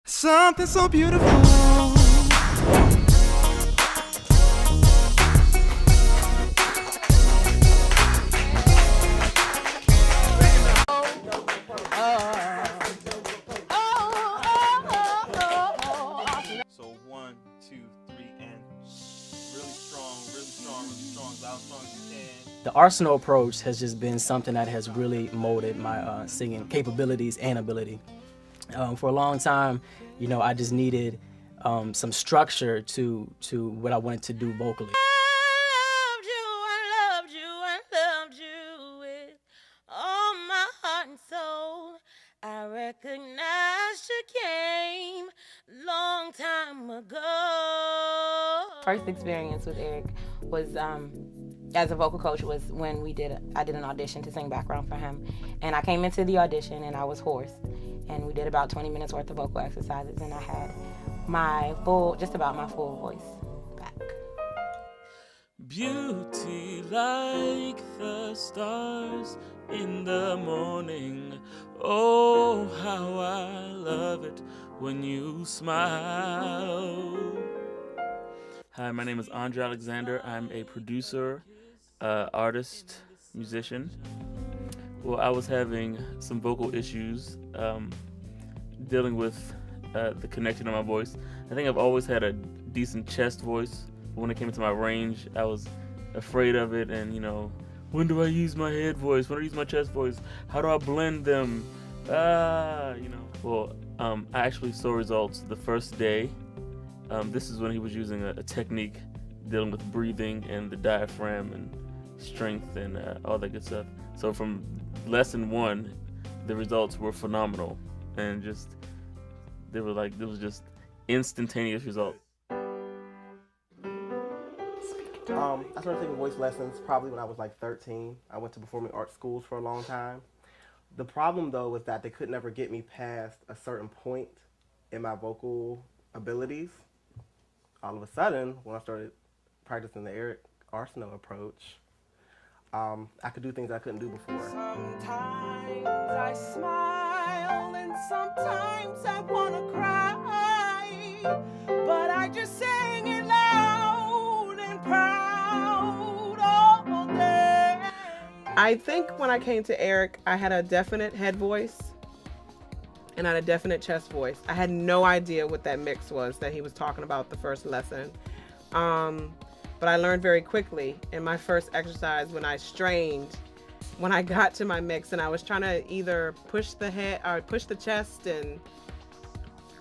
Something so beautiful. So 1, 2, 3, and really strong, really strong, really strong, loud, strong as you can. The Arsenal approach has just been something that has really molded my singing capabilities and ability. For a long time, you know, I just needed some structure to what I wanted to do vocally. I loved you with all my heart and soul. I recognized you came long time ago. First experience with Eric was as a vocal coach was when I did an audition to sing background for him, and I came into the audition and I was hoarse, and we did about 20 minutes worth of vocal exercises, and I had just about my full voice back. Beauty like the stars in the morning. Oh, how I love it when you smile. Hi, my name is Andre Alexander. I'm a producer, artist, musician. Well, I was having some vocal issues dealing with the connection of my voice. I think I've always had a decent chest voice. When it came to my range, I was afraid of it, and you know, when do I use my head voice? When do I use my chest voice? How do I blend them? You know. Well, I actually saw results the first day. This is when he was using a technique dealing with breathing and the diaphragm and strength and all that good stuff. So from lesson 1, the results were phenomenal, and there was just instantaneous results. I started taking voice lessons probably when I was like 13. I went to performing arts schools for a long time. The problem though was that they could never get me past a certain point in my vocal abilities. All of a sudden, when I started practicing the Eric Arsenault approach, I could do things I couldn't do before. Sometimes I smile and sometimes I wanna cry, but I just sing it loud and proud all day. I think when I came to Eric, I had a definite head voice and I had a definite chest voice. I had no idea what that mix was that he was talking about the first lesson. But I learned very quickly in my first exercise when I strained, when I got to my mix and I was trying to either push the head or push the chest and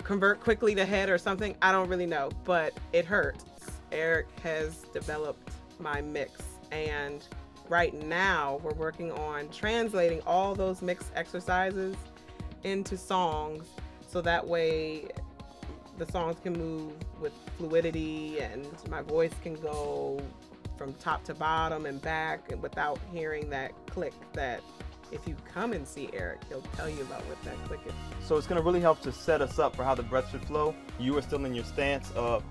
convert quickly to head or something. I don't really know, but it hurt. Eric has developed my mix, and right now we're working on translating all those mix exercises into songs so that way the songs can move with fluidity and my voice can go from top to bottom and back and without hearing that click that if you come and see Eric, he'll tell you about what that click is. So it's going to really help to set us up for how the breath should flow. You are still in your stance of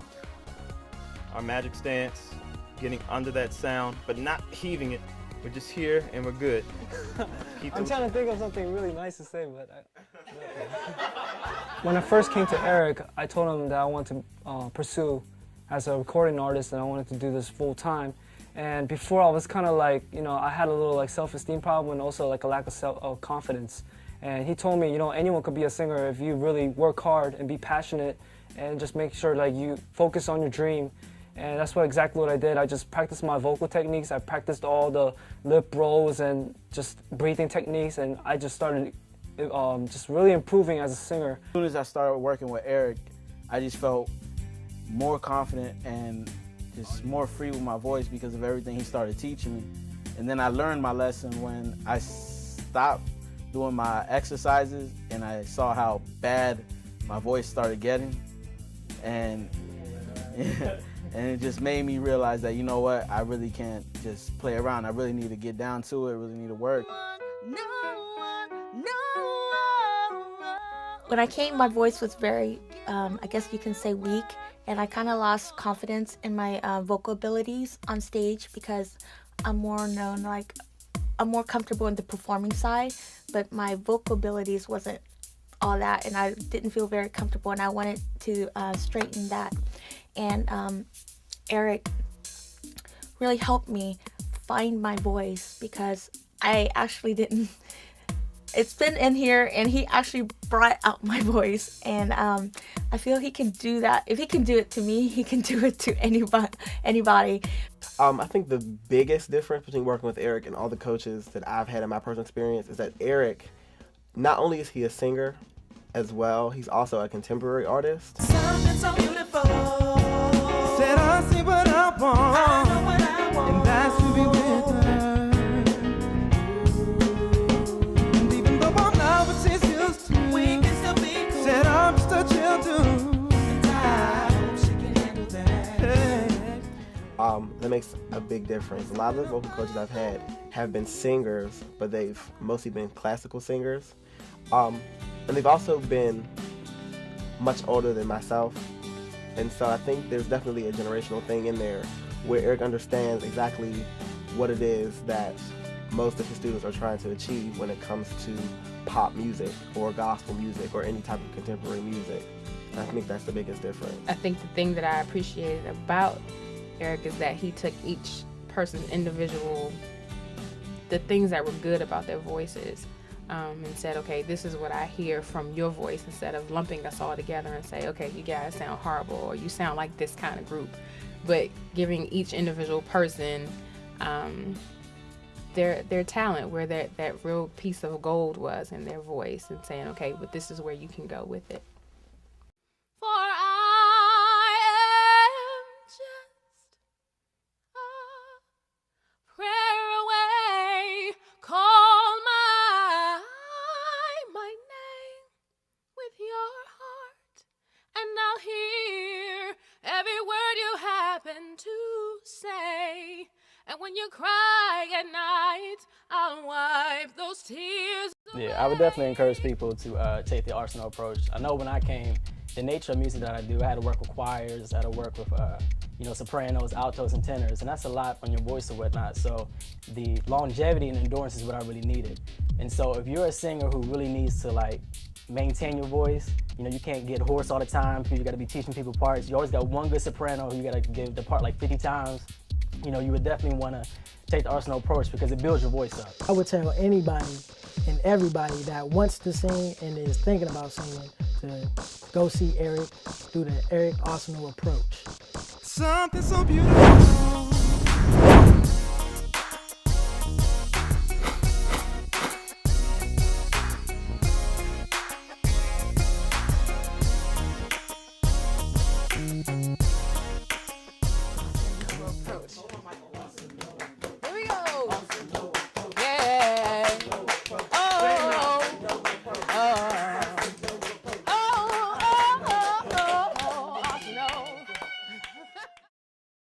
our magic stance, getting under that sound, but not heaving it. We're just here and we're good. I'm trying to think of something really nice to say, but when I first came to Eric, I told him that I wanted to pursue as a recording artist and I wanted to do this full time. And before I was kind of like, you know, I had a little like self-esteem problem and also like a lack of confidence. And he told me, you know, anyone could be a singer if you really work hard and be passionate and just make sure like you focus on your dream. And that's exactly what I did. I just practiced my vocal techniques. I practiced all the lip rolls and just breathing techniques, and I just started just really improving as a singer. As soon as I started working with Eric, I just felt more confident and just more free with my voice because of everything he started teaching me. And then I learned my lesson when I stopped doing my exercises and I saw how bad my voice started getting. And and it just made me realize that, you know what, I really can't just play around. I really need to get down to it, really need to work. When I came, my voice was very, I guess you can say weak, and I kind of lost confidence in my vocal abilities on stage because I'm more known, I'm more comfortable in the performing side, but my vocal abilities wasn't all that, and I didn't feel very comfortable, and I wanted to straighten that. And Eric really helped me find my voice, because I actually didn't. It's been in here, and he actually brought out my voice, and I feel he can do that. If he can do it to me, he can do it to anybody. I think the biggest difference between working with Eric and all the coaches that I've had in my personal experience is that Eric, not only is he a singer as well, he's also a contemporary artist. Something so beautiful. Said I see what I want. I know what I want. And that's to be with her. And even though I'm not what she's used to, we can still be cool. Said I'm just a chill dude. And I hope she can handle that. That makes a big difference. A lot of the vocal coaches I've had have been singers, but they've mostly been classical singers. And they've also been much older than myself. And so I think there's definitely a generational thing in there where Eric understands exactly what it is that most of his students are trying to achieve when it comes to pop music or gospel music or any type of contemporary music. And I think that's the biggest difference. I think the thing that I appreciated about Eric is that he took each person's individual, the things that were good about their voices, and said, okay, this is what I hear from your voice, instead of lumping us all together and say, okay, you guys sound horrible, or you sound like this kind of group. But giving each individual person their talent, where that real piece of gold was in their voice, and saying, okay, but this is where you can go with it. For I am just a prayer away. Call my name with your heart, and I'll hear every word you happen to say. And when you cry at night, I'll wipe those tears away. Yeah, I would definitely encourage people to take the Arsenal approach. I know when I came, the nature of music that I do, I had to work with choirs, I had to work with sopranos, altos, and tenors, and that's a lot on your voice and whatnot. So the longevity and endurance is what I really needed. And so if you're a singer who really needs to maintain your voice, you can't get hoarse all the time because you got to be teaching people parts. You always got one good soprano who you got to give the part 50 times. You would definitely want to take the Arsenal approach because it builds your voice up. I would tell anybody and everybody that wants to sing and is thinking about singing to go see Eric, do the Eric Arsenal approach. Something so beautiful.